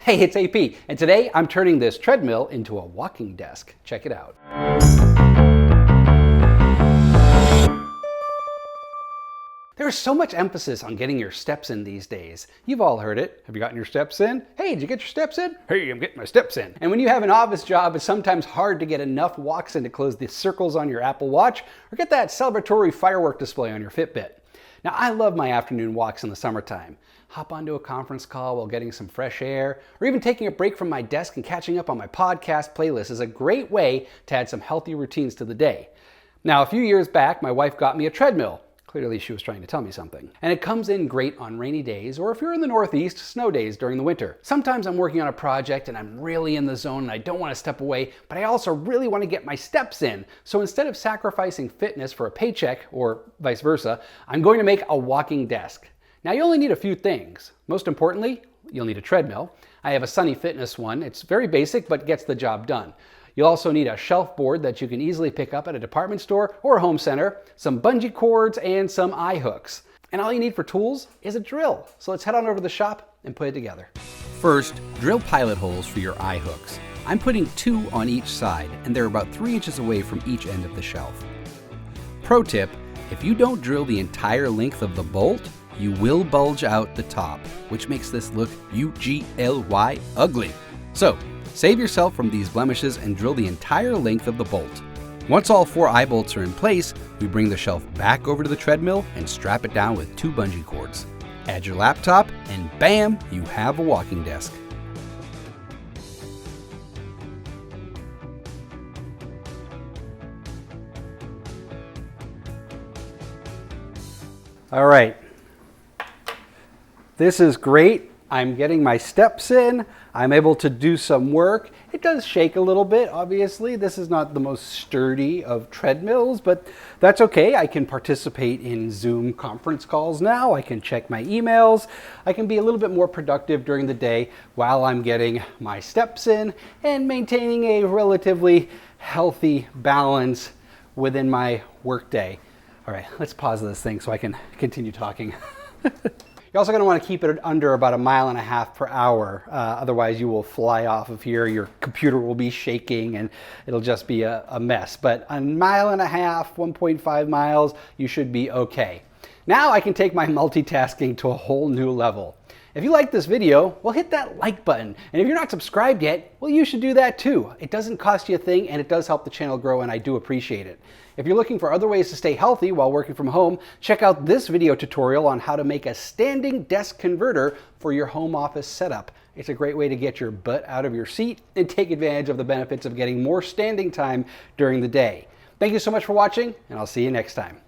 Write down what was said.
Hey, it's AP, and today I'm turning this treadmill into a walking desk. Check it out. There's so much emphasis on getting your steps in these days. You've all heard it. Have you gotten your steps in? Hey, did you get your steps in? Hey, I'm getting my steps in. And when you have an office job, it's sometimes hard to get enough walks in to close the circles on your Apple Watch or get that celebratory firework display on your Fitbit. Now, I love my afternoon walks in the summertime. Hop onto a conference call while getting some fresh air, or even taking a break from my desk and catching up on my podcast playlist is a great way to add some healthy routines to the day. Now, a few years back, my wife got me a treadmill. Clearly, she was trying to tell me something. And it comes in great on rainy days, or if you're in the Northeast, snow days during the winter. Sometimes I'm working on a project and I'm really in the zone and I don't want to step away, but I also really want to get my steps in. So instead of sacrificing fitness for a paycheck, or vice versa, I'm going to make a walking desk. Now, you only need a few things. Most importantly, you'll need a treadmill. I have a Sunny Fitness one. It's very basic, but gets the job done. You'll also need a shelf board that you can easily pick up at a department store or a home center, some bungee cords, and some eye hooks. And all you need for tools is a drill. So let's head on over to the shop and put it together. First, drill pilot holes for your eye hooks. I'm putting 2 on each side, and they're about 3 inches away from each end of the shelf. Pro tip, if you don't drill the entire length of the bolt, you will bulge out the top, which makes this look ugly ugly. So, save yourself from these blemishes and drill the entire length of the bolt. Once all 4 eye bolts are in place, we bring the shelf back over to the treadmill and strap it down with 2 bungee cords. Add your laptop and bam, you have a walking desk. All right. This is great. I'm getting my steps in. I'm able to do some work. It does shake a little bit, obviously. This is not the most sturdy of treadmills, but that's okay. I can participate in Zoom conference calls now. I can check my emails. I can be a little bit more productive during the day while I'm getting my steps in and maintaining a relatively healthy balance within my workday. All right, let's pause this thing so I can continue talking. You're also going to want to keep it under about 1.5 miles per hour. Otherwise, you will fly off of here. Your computer will be shaking and it'll just be a mess. But 1.5 miles, 1.5 miles, you should be okay. Now I can take my multitasking to a whole new level. If you like this video, well, hit that like button. And if you're not subscribed yet, well, you should do that too. It doesn't cost you a thing and it does help the channel grow, and I do appreciate it. If you're looking for other ways to stay healthy while working from home, check out this video tutorial on how to make a standing desk converter for your home office setup. It's a great way to get your butt out of your seat and take advantage of the benefits of getting more standing time during the day. Thank you so much for watching, and I'll see you next time.